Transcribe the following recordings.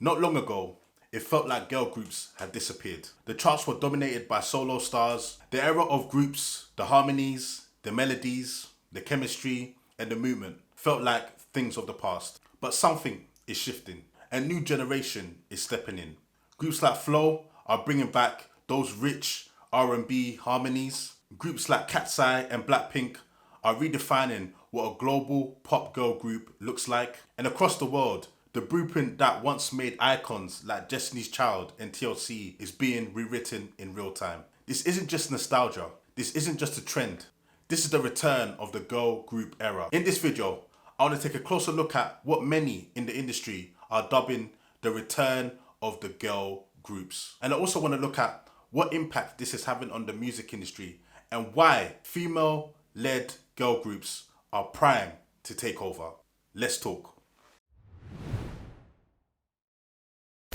Not long ago, it felt like girl groups had disappeared. The charts were dominated by solo stars. The era of groups, the harmonies, the melodies, the chemistry, and the movement felt like things of the past. But something is shifting. A new generation is stepping in. Groups like FLO are bringing back those rich R&B harmonies. Groups like KATSEYE and Blackpink are redefining what a global pop girl group looks like. And across the world, the blueprint that once made icons like Destiny's Child and TLC is being rewritten in real time. This isn't just nostalgia. This isn't just a trend. This is the return of the girl group era. In this video, I want to take a closer look at what many in the industry are dubbing the return of the girl groups. And I also want to look at what impact this is having on the music industry and why female-led girl groups are primed to take over. Let's talk.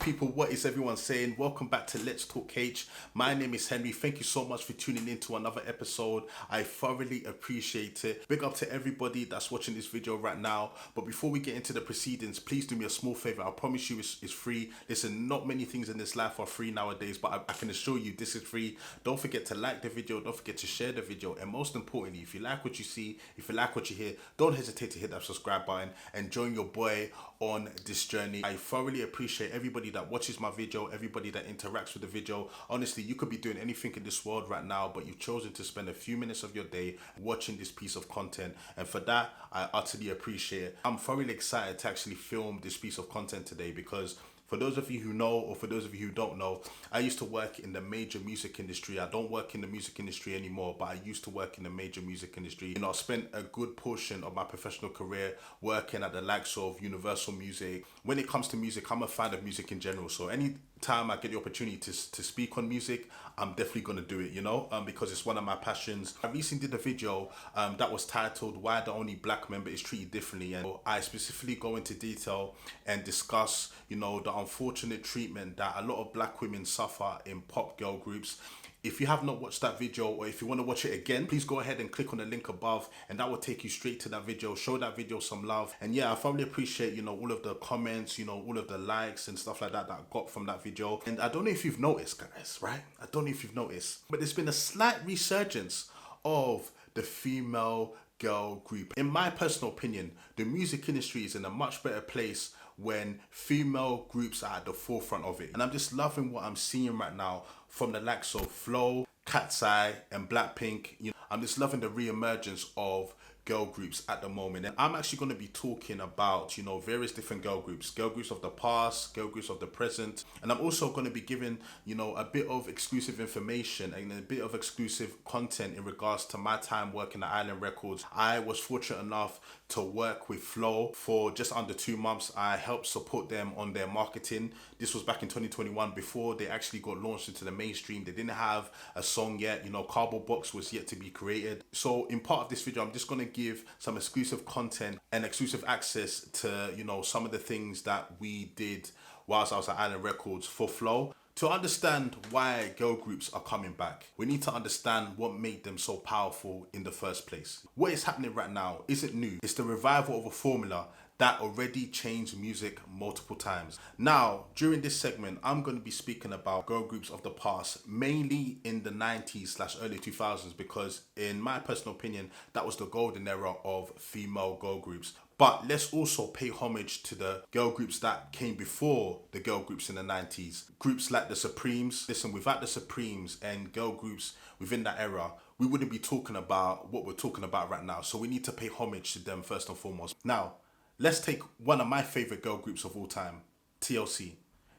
People, what is everyone saying? Welcome back to Let's Talk H. My name is Henry. Thank you so much for tuning in to another episode. I thoroughly appreciate it. Big up to everybody that's watching this video right now. But before we get into the proceedings, please do me a small favor. I promise you it's free. Listen, not many things in this life are free nowadays, but I can assure you this is free. Don't forget to like the video. Don't forget to share the video. And most importantly, if you like what you see, if you like what you hear, don't hesitate to hit that subscribe button and join your boy on this journey. I thoroughly appreciate everybody that watches my video, everybody that interacts with the video. Honestly, you could be doing anything in this world right now, but you've chosen to spend a few minutes of your day watching this piece of content, and for that I utterly appreciate it. I'm thoroughly excited to actually film this piece of content today because for those of you who know, or for those of you who don't know, I used to work in the major music industry. I don't work in the music industry anymore, but I used to work in the major music industry. You know, I spent a good portion of my professional career working at the likes of Universal Music. When it comes to music, I'm a fan of music in general. So any time I get the opportunity to speak on music, I'm definitely going to do it, you know, because it's one of my passions. I recently did a video that was titled Why the Only Black Member is Treated Differently, and I specifically go into detail and discuss, you know, the unfortunate treatment that a lot of black women suffer in pop girl groups. If you have not watched that video, or if you want to watch it again, please go ahead and click on the link above and that will take you straight to that video. Show that video some love. And yeah, I thoroughly appreciate, you know, all of the comments, you know, all of the likes and stuff like that that I got from that video. And I don't know if you've noticed, guys, right? I don't know if you've noticed, but there's been a slight resurgence of the female girl group. In my personal opinion, the music industry is in a much better place when female groups are at the forefront of it. And I'm just loving what I'm seeing right now from the likes of FLO, KATSEYE and Blackpink. You know, I'm just loving the re-emergence of girl groups at the moment. And I'm actually going to be talking about, you know, various different girl groups of the past, girl groups of the present. And I'm also going to be giving, you know, a bit of exclusive information and a bit of exclusive content in regards to my time working at Island Records. I was fortunate enough to work with FLO for just under 2 months. I helped support them on their marketing. This was back in 2021 before they actually got launched into the mainstream. They didn't have a song yet, you know, Cardboard Box was yet to be created. So in part of this video, I'm just going to give some exclusive content and exclusive access to, you know, some of the things that we did whilst I was at Island Records for FLO. To understand why girl groups are coming back, we need to understand what made them so powerful in the first place. What is happening right now isn't new. It's the revival of a formula that already changed music multiple times. Now, during this segment, I'm going to be speaking about girl groups of the past, mainly in the 90s/early 2000s, because in my personal opinion, that was the golden era of female girl groups. But let's also pay homage to the girl groups that came before the girl groups in the 90s. Groups like the Supremes. Listen, without the Supremes and girl groups within that era, we wouldn't be talking about what we're talking about right now. So we need to pay homage to them first and foremost. Now, let's take one of my favorite girl groups of all time, TLC.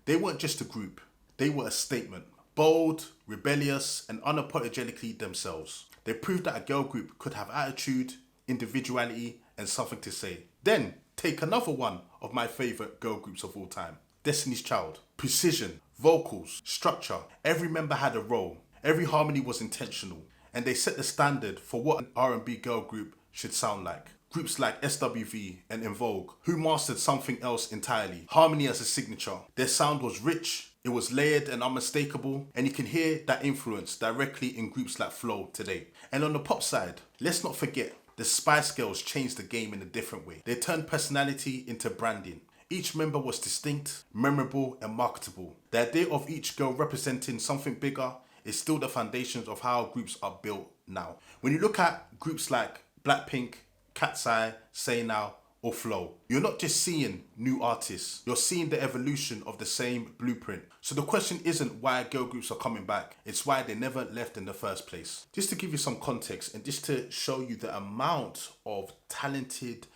They weren't just a group, they were a statement. Bold, rebellious, and unapologetically themselves. They proved that a girl group could have attitude, individuality, and something to say. Then, take another one of my favorite girl groups of all time, Destiny's Child. Precision, vocals, structure. Every member had a role. Every harmony was intentional. And they set the standard for what an R&B girl group should sound like. Groups like SWV and En Vogue, who mastered something else entirely. Harmony as a signature. Their sound was rich, it was layered and unmistakable, and you can hear that influence directly in groups like FLO today. And on the pop side, let's not forget, the Spice Girls changed the game in a different way. They turned personality into branding, Each member was distinct, memorable, and marketable. The idea of each girl representing something bigger is still the foundations of how groups are built now. When you look at groups like Blackpink, KATSEYE, Say Now, or FLO, you're not just seeing new artists, you're seeing the evolution of the same blueprint. So the question isn't why girl groups are coming back, it's why they never left in the first place. Just to give you some context and just to show you the amount of talented,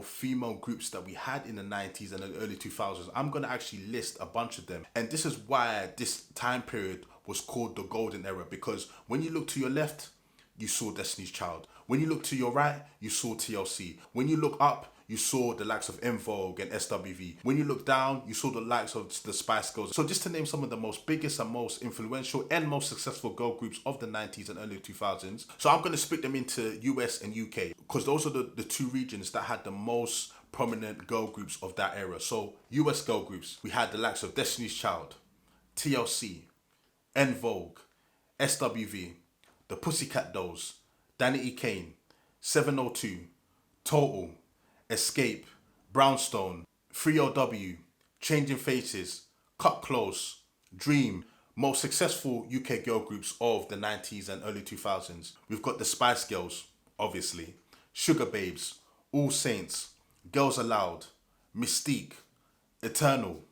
female groups that we had in the 90s and the early 2000s, I'm going to actually list a bunch of them. And this is why this time period was called the golden era, because when you look to your left, you saw Destiny's Child. When you look to your right, you saw TLC. When you look up, you saw the likes of En Vogue and SWV. When you look down, you saw the likes of the Spice Girls. So just to name some of the most biggest and most influential and most successful girl groups of the 90s and early 2000s. So I'm going to split them into US and UK, because those are the two regions that had the most prominent girl groups of that era. So US girl groups, we had the likes of Destiny's Child, TLC, En Vogue, SWV, the Pussycat Dolls, Danny E. Kane, 702, Total, Escape, Brownstone, 3LW, Changing Faces, Cut Close, Dream. Most successful UK girl groups of the 90s and early 2000s. We've got the Spice Girls, obviously, Sugar Babes, All Saints, Girls Aloud, Mystique, Eternal,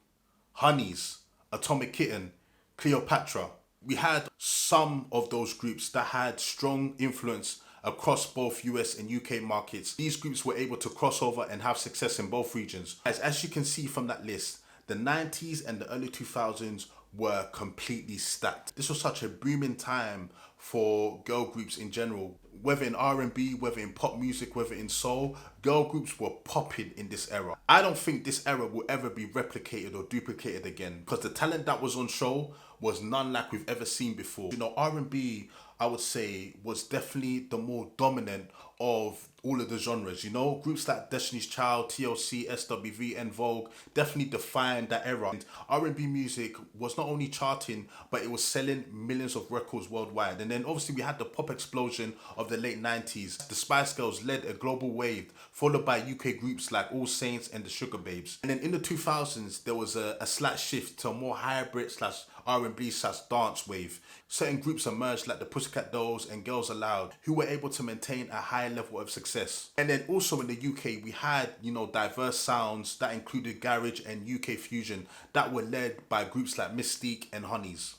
Harmonies, Atomic Kitten, Cleopatra. We had some of those groups that had strong influence across both US and UK markets. These groups were able to cross over and have success in both regions. As you can see from that list, the 90s and the early 2000s were completely stacked. This was such a booming time for girl groups in general. Whether in R&B, whether in pop music, whether in soul, girl groups were popping in this era. I don't think this era will ever be replicated or duplicated again, because the talent that was on show was none like we've ever seen before. R&B, I would say, was definitely the more dominant of all of the genres. Groups like Destiny's Child, TLC, SWV, En Vogue definitely defined that era. And R&B music was not only charting, but it was selling millions of records worldwide. And then obviously we had the pop explosion of the late 90s. The Spice Girls led a global wave, followed by UK groups like All Saints and the Sugar Babes. And then in the 2000s, there was a slight shift to a more hybrid / R&B / dance wave. Certain groups emerged like the Pussycat Dolls and Girls Aloud, who were able to maintain a high level of success. And then also in the UK, we had, diverse sounds that included garage and UK fusion that were led by groups like Mystique and Harmonies.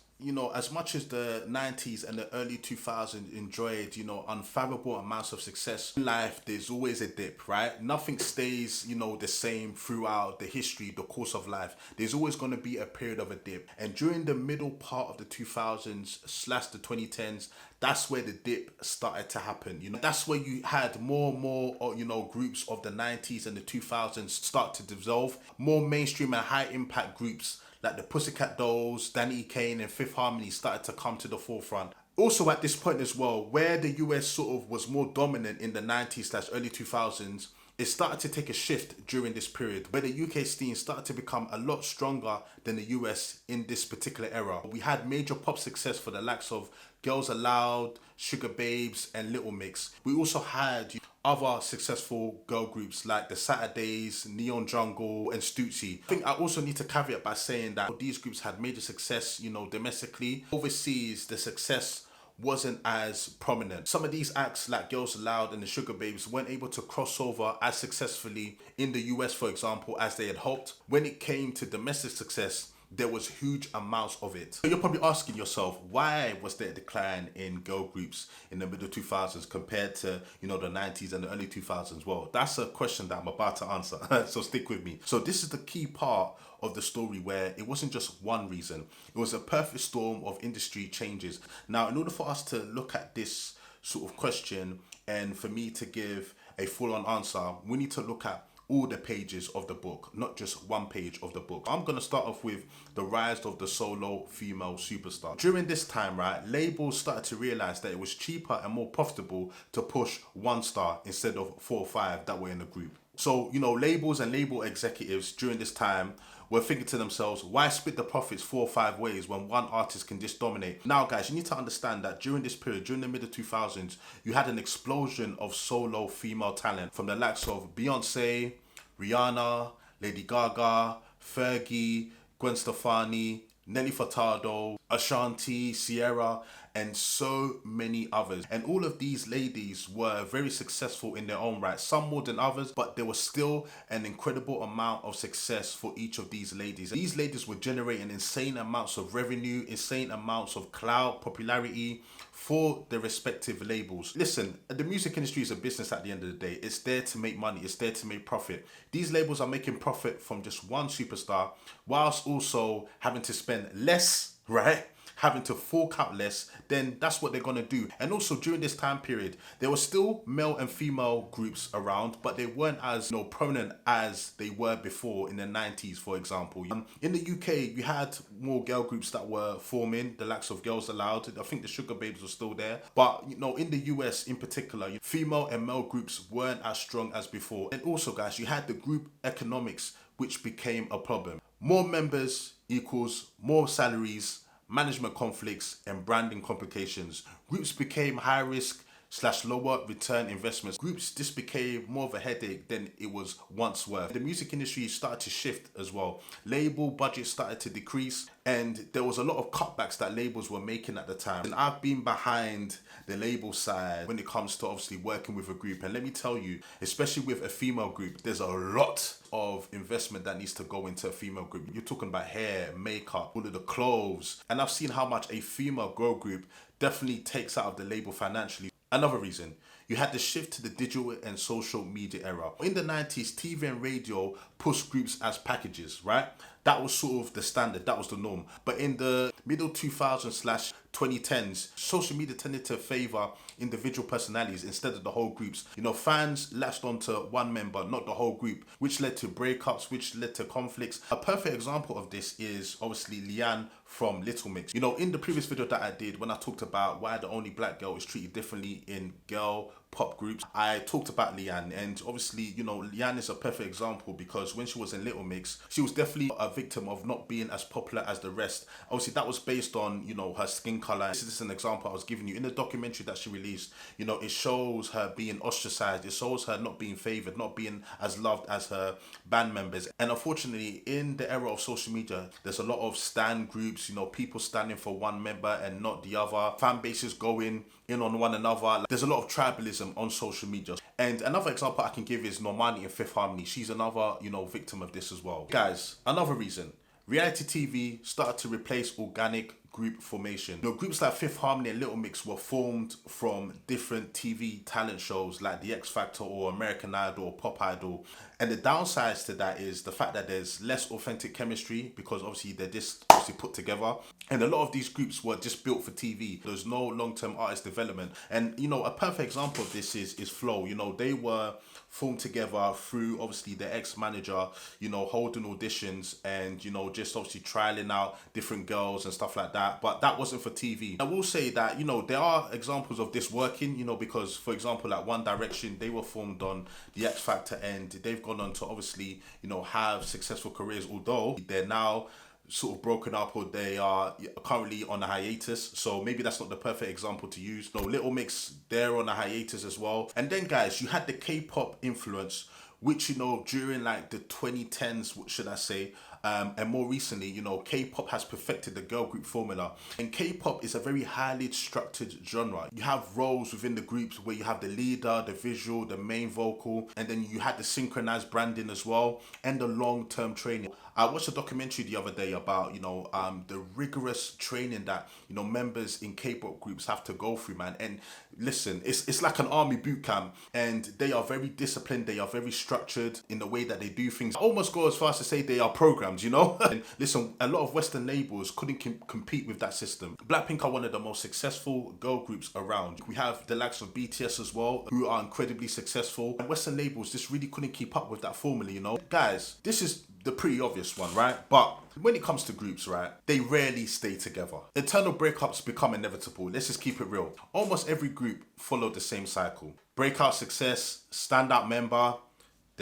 As much as the 90s and the early 2000s enjoyed, unfathomable amounts of success in life, there's always a dip, right? Nothing stays, the same throughout the history, the course of life. There's always going to be a period of a dip. And during the middle part of the 2000s / the 2010s, that's where the dip started to happen. That's where you had more and more, groups of the 90s and the 2000s start to dissolve. More mainstream and high impact groups like the Pussycat Dolls, Danny E. Kane and Fifth Harmony started to come to the forefront. Also at this point as well, where the US sort of was more dominant in the 90s / early 2000s, it started to take a shift during this period, where the UK scene started to become a lot stronger than the US in this particular era. We had major pop success for the likes of Girls Aloud, Sugar Babes and Little Mix. We also had other successful girl groups like the Saturdays, Neon Jungle and Stootsy. I think I also need to caveat by saying that these groups had major success, domestically. Overseas, the success wasn't as prominent. Some of these acts like Girls Aloud and the Sugar Babes weren't able to cross over as successfully in the US, for example, as they had hoped. When it came to domestic success, there was huge amounts of it. So you're probably asking yourself, why was there a decline in girl groups in the middle 2000s compared to, the 90s and the early 2000s? Well, that's a question that I'm about to answer, so stick with me. So this is the key part of the story where it wasn't just one reason. It was a perfect storm of industry changes. Now, in order for us to look at this sort of question and for me to give a full-on answer, we need to look at all the pages of the book, not just one page of the book. I'm going to start off with the rise of the solo female superstar. During this time, right, labels started to realize that it was cheaper and more profitable to push one star instead of 4 or 5 that were in the group. So, labels and label executives during this time were thinking to themselves, why split the profits 4 or 5 ways when one artist can just dominate? Now, guys, you need to understand that during this period, during the middle 2000s, you had an explosion of solo female talent from the likes of Beyonce, Rihanna, Lady Gaga, Fergie, Gwen Stefani, Nelly Furtado, Ashanti, Sierra, and so many others. And all of these ladies were very successful in their own right, some more than others, but there was still an incredible amount of success for each of these ladies. These ladies were generating insane amounts of revenue, insane amounts of clout, popularity for their respective labels. Listen, the music industry is a business at the end of the day. It's there to make money, it's there to make profit. These labels are making profit from just one superstar, whilst also having to spend less, right? Having to fork out less, then that's what they're gonna do. And also during this time period, there were still male and female groups around, but they weren't as prominent as they were before in the 90s, for example. In the UK, you had more girl groups that were forming, the likes of Girls Aloud. I think the Sugar Babes were still there. But in the US in particular, female and male groups weren't as strong as before. And also, guys, you had the group economics, which became a problem. More members equals more salaries, management conflicts, and branding complications. Groups became high risk / lower return investments. This became more of a headache than it was once worth. The music industry started to shift as well. Label budgets started to decrease, and there was a lot of cutbacks that labels were making at the time. And I've been behind the label side when it comes to obviously working with a group. And let me tell you, especially with a female group, there's a lot of investment that needs to go into a female group. You're talking about hair, makeup, all of the clothes. And I've seen how much a female girl group definitely takes out of the label financially. Another reason, you had the shift to the digital and social media era. In the 90s, TV and radio pushed groups as packages, right? That was sort of the standard, that was the norm. But in the middle 2000s / 2010s, social media tended to favor individual personalities instead of the whole groups. Fans latched onto one member, not the whole group, which led to breakups, which led to conflicts. A perfect example of this is obviously Leanne from Little Mix. In the previous video that I did, when I talked about why the only black girl is treated differently in girl pop groups, I talked about Leanne. And obviously, Leanne is a perfect example because when she was in Little Mix, she was definitely a victim of not being as popular as the rest. Obviously, that was based on, her skin color. This is an example I was giving you. In the documentary that she released, it shows her being ostracized. It shows her not being favored, not being as loved as her band members. And unfortunately, in the era of social media, there's a lot of stan groups, people standing for one member and not the other. Fan bases going in on one another. There's a lot of tribalism on social media. And another example I can give is Normani in Fifth Harmony. She's another, victim of this as well. Guys, another reason. Reality TV started to replace organic group formation. Groups like Fifth Harmony and Little Mix were formed from different TV talent shows like The X Factor or American Idol or Pop Idol. And the downsides to that is the fact that there's less authentic chemistry because obviously they're just obviously put together. And a lot of these groups were just built for TV. There's no long-term artist development. And a perfect example of this is FLO. They were formed together through obviously their ex-manager, holding auditions and, just obviously trialing out different girls and stuff like that. But that wasn't for TV. I will say that, there are examples of this working, because for example, like One Direction, they were formed on the X Factor and they've gone on to obviously, have successful careers, although they're now sort of broken up or they are currently on a hiatus. So maybe that's not the perfect example to use. Little Mix, they're on a hiatus as well. And then guys, you had the K-pop influence, which, during like the 2010s, what should I say, and more recently, K-pop has perfected the girl group formula. And K-pop is a very highly structured genre. You have roles within the groups where you have the leader, the visual, the main vocal, and then you had the synchronized branding as well, and the long-term training. I watched a documentary the other day about, the rigorous training that, members in K-pop groups have to go through, man. And listen, it's like an army boot camp, and they are very disciplined. They are very structured in the way that they do things. I almost go as far as to say they are programmed, And listen, a lot of Western labels couldn't compete with that system. Blackpink are one of the most successful girl groups around. We have the likes of BTS as well, who are incredibly successful. And Western labels just really couldn't keep up with that formula, Guys, this is the pretty obvious one, right? But when it comes to groups, right, they rarely stay together. Eternal breakups become inevitable. Let's just keep it real. Almost every group followed the same cycle. Breakout success, standout member,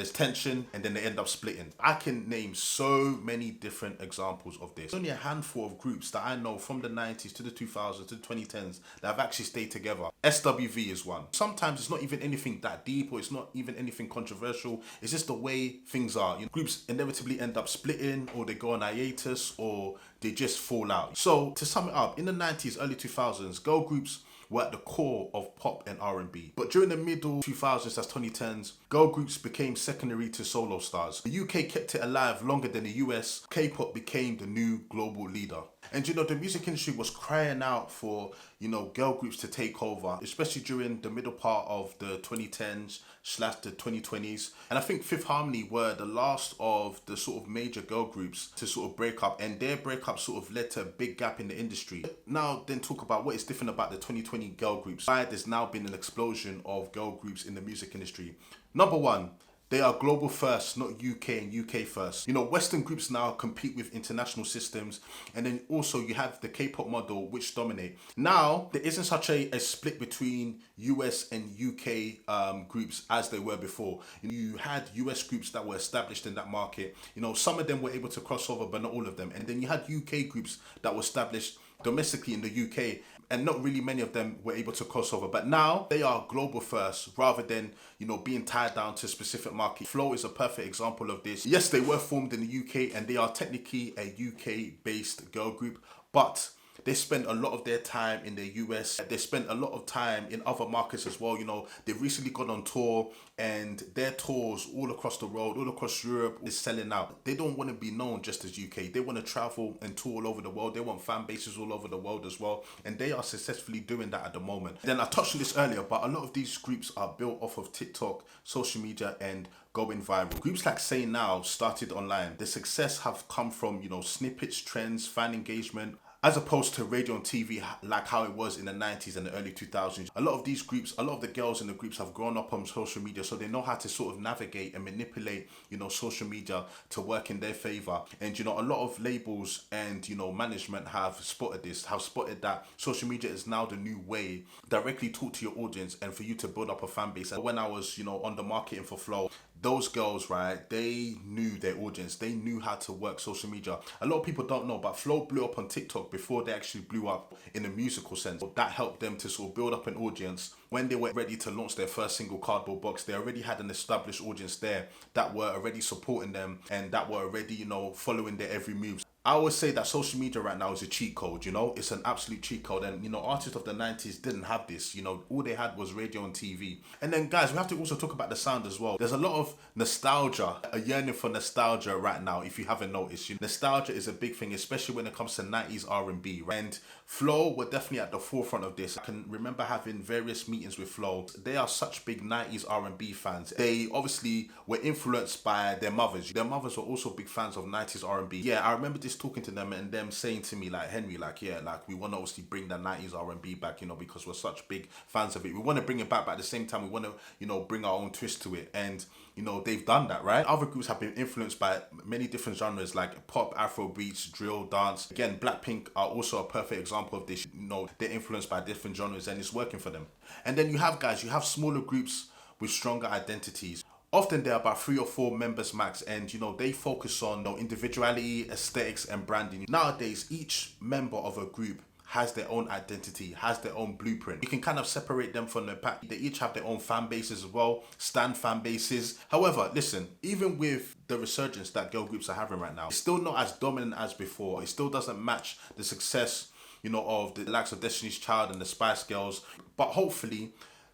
there's tension, and then they end up splitting. I can name so many different examples of this. There's only a handful of groups that I know from the 90s to the 2000s to the 2010s that have actually stayed together. SWV is one. Sometimes it's not even anything that deep, or it's not even anything controversial. It's just the way things are. You know, groups inevitably end up splitting, or they go on hiatus, or they just fall out. So to sum it up, in the 90s, early 2000s, girl groups were at the core of pop and R&B. But during the middle 2000s, that's 2010s, girl groups became secondary to solo stars. The UK kept it alive longer than the US. K-pop became the new global leader. And you know, the music industry was crying out for, you know, girl groups to take over, especially during the middle part of the 2010s / the 2020s. And I think Fifth Harmony were the last of the sort of major girl groups to sort of break up, and their breakup sort of led to a big gap in the industry. Now then, talk about what is different about the 2020 girl groups. Why there's now been an explosion of girl groups in the music industry. Number one, they are global first, not UK and UK first. You know, Western groups now compete with international systems, and then also you have the K-pop model which dominate. Now, there isn't such a split between US and UK groups as they were before. You had US groups that were established in that market. You know, some of them were able to cross over, but not all of them. And then you had UK groups that were established domestically in the UK, and not really many of them were able to cross over. But now they are global first, rather than, you know, being tied down to a specific market. FLO is a perfect example of this. Yes, they were formed in the UK, and they are technically a UK based girl group, but they spend a lot of their time in the US. They spend a lot of time in other markets as well. You know, they've recently gone on tour, and their tours all across the world, all across Europe, is selling out. They don't want to be known just as UK. They want to travel and tour all over the world. They want fan bases all over the world as well. And they are successfully doing that at the moment. Then I touched on this earlier, but a lot of these groups are built off of TikTok, social media, and going viral. Groups like Say Now started online. The success have come from, you know, snippets, trends, fan engagement, as opposed to radio and TV like how it was in the 90s and the early 2000s. A lot of these groups, a lot of the girls in the groups have grown up on social media, so they know how to sort of navigate and manipulate, you know, social media to work in their favor. And, you know, a lot of labels and, you know, management have spotted this, have spotted that social media is now the new way directly talk to your audience and for you to build up a fan base. And when I was, you know, on the marketing for FLO, those girls, right, they knew their audience. They knew how to work social media. A lot of people don't know, but FLO blew up on TikTok before they actually blew up in a musical sense. That helped them to sort of build up an audience. When they were ready to launch their first single, Cardboard Box, they already had an established audience there that were already supporting them and that were already, you know, following their every move. I always say that social media right now is a cheat code, you know, it's an absolute cheat code. And, you know, artists of the 90s didn't have this, you know, all they had was radio and TV. And then, guys, we have to also talk about the sound as well. There's a lot of nostalgia, a yearning for nostalgia right now, if you haven't noticed. You know, nostalgia is a big thing, especially when it comes to 90s R&B, right? And FLO were definitely at the forefront of this. I can remember having various meetings with FLO. They are such big 90s R&B fans. They obviously were influenced by their mothers. Their mothers were also big fans of 90s R&B. Yeah, I remember this talking to them and them saying to me, like, Henry, like, yeah, like, we want to obviously bring the 90s R&B back, you know, because we're such big fans of it. We want to bring it back, but at the same time, we want to, you know, bring our own twist to it. And, you know, they've done that, right? Other groups have been influenced by many different genres like pop, Afro beats, drill, dance. Again, Blackpink are also a perfect example of this. You know, they're influenced by different genres and it's working for them. And then you have, guys, you have smaller groups with stronger identities. Often they're about 3 or 4 members max, and, you know, they focus on, you know, individuality, aesthetics, and branding. Nowadays, each member of a group has their own identity, has their own blueprint. You can kind of separate them from the pack. They each have their own fan bases as well, stan fan bases. However, listen, even with the resurgence that girl groups are having right now, it's still not as dominant as before. It still doesn't match the success, you know, of the likes of Destiny's Child and the Spice Girls. But hopefully,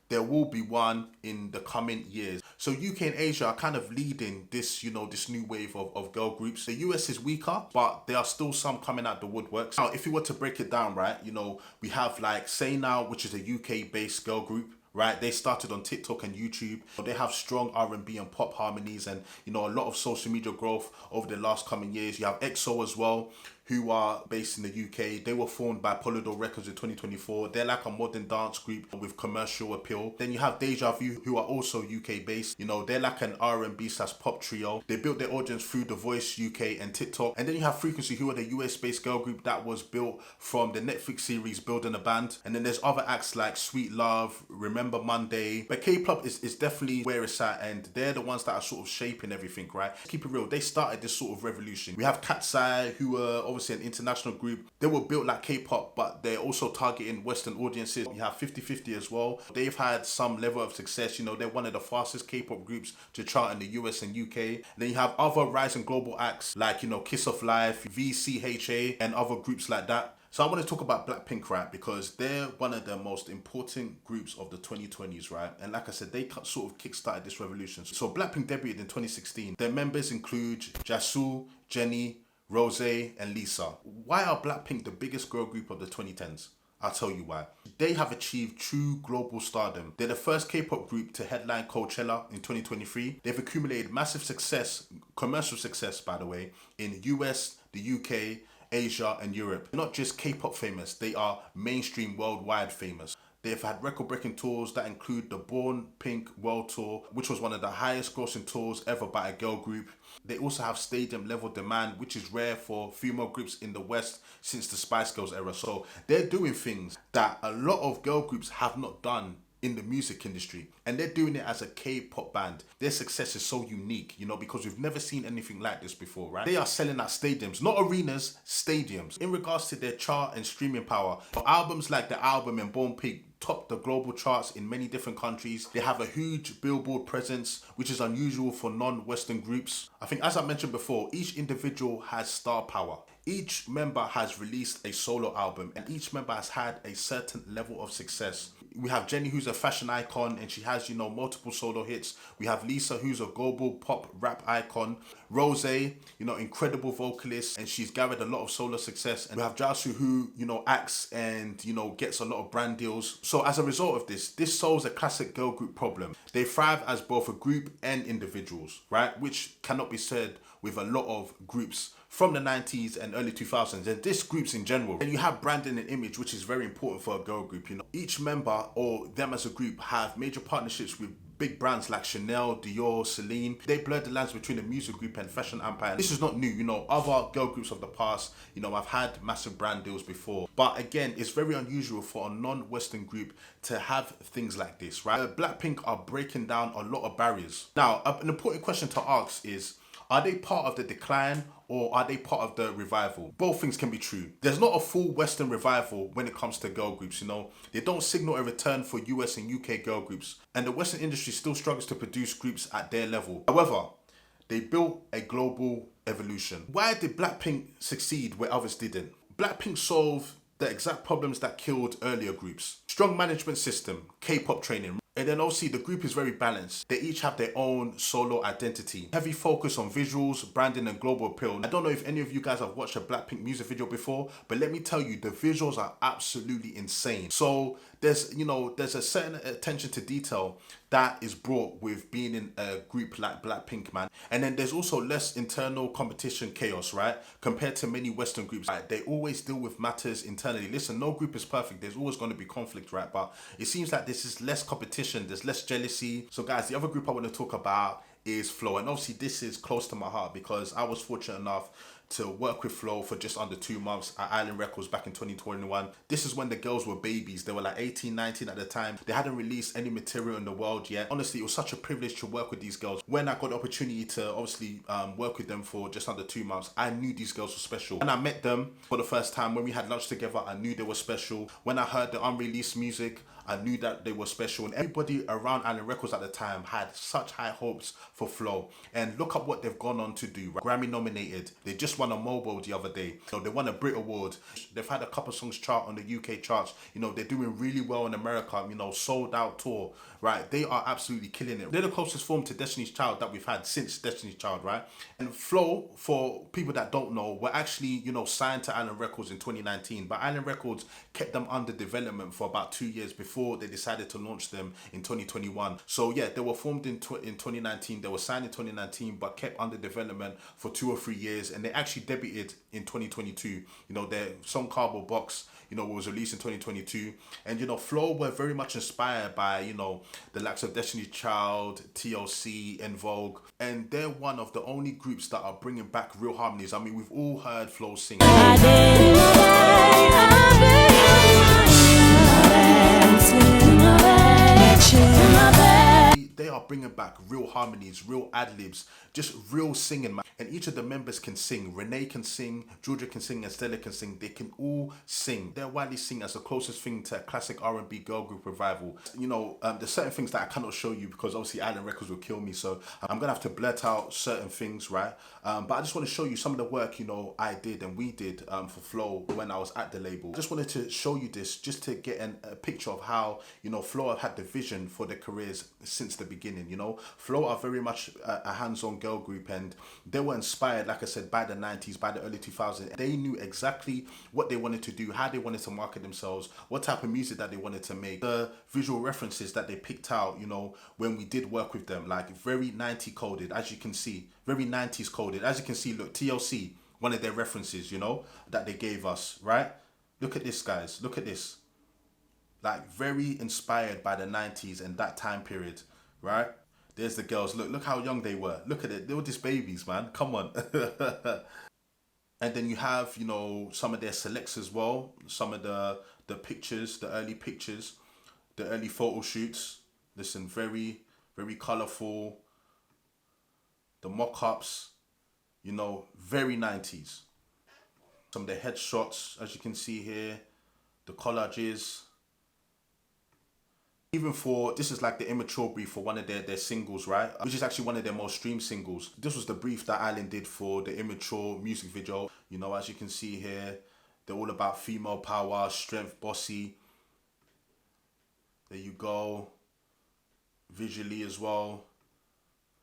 there will be one in the coming years. So UK and Asia are kind of leading this, you know, this new wave of girl groups. The US is weaker, but there are still some coming out the woodworks. Now, if you were to break it down, right, you know, we have like Say Now, which is a UK-based girl group. Right, they started on TikTok and YouTube. They have strong R&B and pop harmonies and, you know, a lot of social media growth over the last coming years. You have EXO as well, who are based in the UK. They were formed by Polydor Records in 2024. They're like a modern dance group with commercial appeal. Then you have Deja Vu, who are also UK based. You know, they're like an R&B/pop trio. They built their audience through The Voice UK and TikTok. And then you have Frequency, who are the US based girl group that was built from the Netflix series Building a Band. And then there's other acts like Sweet Love, Remember Monday. But K-pop is definitely where it's at, and they're the ones that are sort of shaping everything, right? Keep it real, they started this sort of revolution. We have KATSEYE, who were obviously an international group. They were built like K-pop, but they're also targeting Western audiences. You have 50/50 as well. They've had some level of success. You know, they're one of the fastest K-pop groups to chart in the US and UK. Then you have other rising global acts like, you know, Kiss of Life, VCHA, and other groups like that. So I want to talk about Blackpink, right? Because they're one of the most important groups of the 2020s, right? And like I said, they sort of kickstarted this revolution. So Blackpink debuted in 2016. Their members include Jisoo, Jennie, Rose, and Lisa. Why are Blackpink the biggest girl group of the 2010s? I'll tell you why. They have achieved true global stardom. They're the first K-pop group to headline Coachella in 2023. They've accumulated massive success, commercial success by the way, in US, the UK, Asia and Europe. They're not just K-pop famous, they are mainstream worldwide famous. They've had record-breaking tours that include the Born Pink World Tour, which was one of the highest grossing tours ever by a girl group. They also have stadium level demand, which is rare for female groups in the West since the Spice Girls era. So they're doing things that a lot of girl groups have not done in the music industry, and they're doing it as a K-pop band. Their success is so unique, you know, because we've never seen anything like this before, right? They are selling out stadiums, not arenas, stadiums. In regards to their chart and streaming power, albums like the album and Born Pink top the global charts in many different countries. They have a huge Billboard presence, which is unusual for non-Western groups. I think, as I mentioned before, each individual has star power. Each member has released a solo album, and each member has had a certain level of success. We have Jennie, who's a fashion icon, and she has, you know, multiple solo hits. We have Lisa, who's a global pop rap icon. Rose, you know, incredible vocalist, and she's gathered a lot of solo success. And we have Jisoo, who, you know, acts and, you know, gets a lot of brand deals. So as a result of this solves a classic girl group problem. They thrive as both a group and individuals, right? Which cannot be said with a lot of groups from the 90s and early 2000s, and this groups in general. And you have branding and image, which is very important for a girl group. You know, each member or them as a group have major partnerships with big brands like Chanel, Dior, Celine. They blurred the lines between the music group and fashion empire. This is not new, you know, other girl groups of the past, you know, I've had massive brand deals before. But again, it's very unusual for a non-Western group to have things like this, right? Blackpink are breaking down a lot of barriers. Now, an important question to ask is, are they part of the decline or are they part of the revival? Both things can be true. There's not a full Western revival when it comes to girl groups, you know. They don't signal a return for US and UK girl groups, and the Western industry still struggles to produce groups at their level. However, they built a global evolution. Why did Blackpink succeed where others didn't? Blackpink solved the exact problems that killed earlier groups. Strong management system, K-pop training. And then obviously the group is very balanced. They each have their own solo identity. Heavy focus on visuals, branding and global appeal. I don't know if any of you guys have watched a Blackpink music video before, but let me tell you, the visuals are absolutely insane. So there's a certain attention to detail that is brought with being in a group like Blackpink, man. And then there's also less internal competition chaos, right? Compared to many Western groups, right? They always deal with matters internally. Listen, no group is perfect. There's always going to be conflict, right? But it seems like this is less competition. There's less jealousy. So guys, the other group I want to talk about is FLO. And obviously this is close to my heart because I was fortunate enough to work with FLO for just under 2 months at Island Records back in 2021. This is when the girls were babies. They were like 18, 19 at the time. They hadn't released any material in the world yet. Honestly, it was such a privilege to work with these girls. When I got the opportunity to obviously work with them for just under 2 months, I knew these girls were special. When I met them for the first time, when we had lunch together, I knew they were special. When I heard the unreleased music, I knew that they were special, and everybody around Island Records at the time had such high hopes for FLO. And look at what they've gone on to do. Grammy nominated. They just won a MOBO the other day. So they won a Brit Award. They've had a couple songs chart on the UK charts. You know, they're doing really well in America. You know, sold out tour, right? They are absolutely killing it. They're the closest form to Destiny's Child that we've had since Destiny's Child, right? And FLO, for people that don't know, were actually, you know, signed to Island Records in 2019, but Island Records kept them under development for about 2 years before. before they decided to launch them in 2021. So yeah, they were formed in 2019. They were signed in 2019, but kept under development for 2 or 3 years, and they actually debuted in 2022. You know, their song Cardboard Box, you know, was released in 2022. And you know, FLO were very much inspired by, you know, the likes of Destiny's Child, TLC, En Vogue, and they're one of the only groups that are bringing back real harmonies. I mean, we've all heard FLO sing. They are bringing back real harmonies, real ad-libs, just real singing, man. And each of the members can sing. Renee can sing, Georgia can sing, and Stella can sing. They can all sing. They're widely seen as the closest thing to a classic R&B girl group revival. You know, there's certain things that I cannot show you because obviously Island Records will kill me. So I'm going to have to blurt out certain things, right? But I just want to show you some of the work, you know, I did and we did for FLO when I was at the label. I just wanted to show you this just to get a picture of how, you know, FLO have had the vision for their careers since the beginning. You know, FLO are very much a hands-on girl group, and they were inspired, like I said, by the 90s, by the early 2000s. They knew exactly what they wanted to do, how they wanted to market themselves, what type of music that they wanted to make, the visual references that they picked out, you know, when we did work with them, like very 90 coded, as you can see, very 90s coded. As you can see, look, TLC, one of their references, you know, that they gave us, right? Look at this, guys, look at this. Like very inspired by the 90s and that time period, right? There's the girls. Look how young they were. Look at it. They were just babies, man. Come on. And then you have, you know, some of their selects as well. Some of the pictures, the early pictures, the early photo shoots. Listen, very, very colorful. The mock-ups, you know, very 90s. Some of their headshots, as you can see here. The collages. Even for, this is like the immature brief for one of their singles, right? Which is actually one of their most streamed singles. This was the brief that Island did for the immature music video. You know, as you can see here, they're all about female power, strength, bossy. There you go. Visually as well.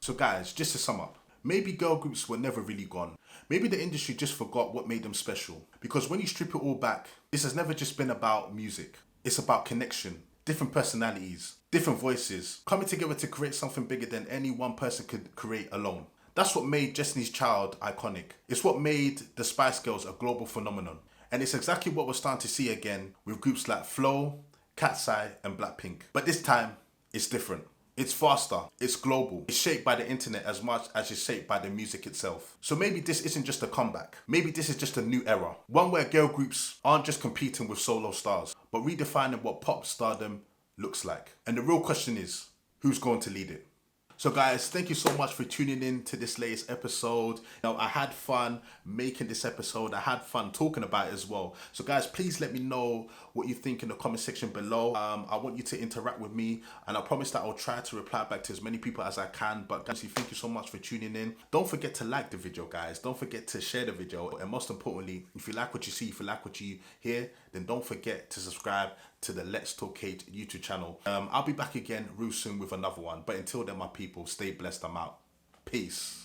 So guys, just to sum up, maybe girl groups were never really gone. Maybe the industry just forgot what made them special. Because when you strip it all back, this has never just been about music. It's about connection. Different personalities, different voices, coming together to create something bigger than any one person could create alone. That's what made Destiny's Child iconic. It's what made the Spice Girls a global phenomenon. And it's exactly what we're starting to see again with groups like FLO, KATSEYE and Blackpink. But this time, it's different. It's faster, it's global, it's shaped by the internet as much as it's shaped by the music itself. So maybe this isn't just a comeback. Maybe this is just a new era. One where girl groups aren't just competing with solo stars, but redefining what pop stardom looks like. And the real question is, who's going to lead it? So guys, thank you so much for tuning in to this latest episode. Now, I had fun making this episode. I had fun talking about it as well. So guys, please let me know what you think in the comment section below. I want you to interact with me, and I promise that I'll try to reply back to as many people as I can. But guys, thank you so much for tuning in. Don't forget to like the video, guys. Don't forget to share the video. And most importantly, if you like what you see, if you like what you hear, then don't forget to subscribe to the Let's Talk Cage YouTube channel. I'll be back again real soon with another one. But until then, my people, stay blessed. I'm out. Peace.